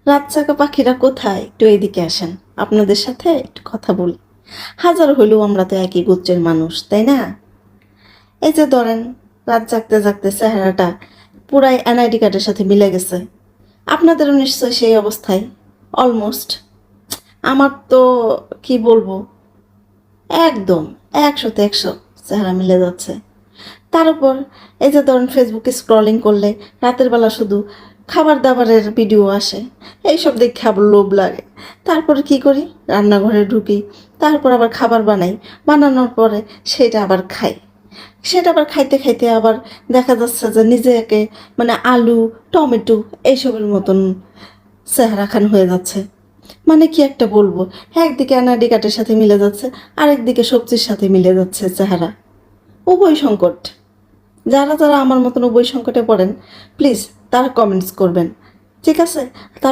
রাত জাগা পাখিরা কোথায়? একটু এদিকে আসেন, আপনাদের সাথে একটু কথা বলি। হাজার হইলেও আমরা তো একই গোত্রের মানুষ, তাই না? এই যে ধরেন, রাত জাগতে জাগতে চেহারাটা পুরাই এনআইডি কার্ডের সাথে মিলে গেছে। আপনাদেরও নিশ্চয় সেই অবস্থায়, অলমোস্ট। আমার তো কি বলবো, একদম 100-তে 100 চেহারা মিলে যাচ্ছে। তার উপর এই যে ধরেন ফেসবুকে স্ক্রলিং করলে রাতের বেলা শুধু খাবার দাবারের ভিডিও আসে, এইসব দেখে আবার লোভ লাগে। তারপরে কি করি, রান্নাঘরে ঢুকি, তারপর আবার খাবার বানাই, বানানোর পরে সেটা আবার খাই। সেটা আবার খাইতে খাইতে আবার দেখা যাচ্ছে যে নিজেকে মানে আলু, টমেটো এইসবের মতন চেহারা খান হয়ে যাচ্ছে। মানে কি একটা বলবো, একদিকে এনআইডি কার্ডের সাথে মিলে যাচ্ছে, আরেকদিকে সবজির সাথে মিলে যাচ্ছে চেহারা। উভয় সংকট। যারা যারা আমার মতন উভয় সংকটে পড়েন, প্লিজ তারা কমেন্টস করবেন, ঠিক আছে? তার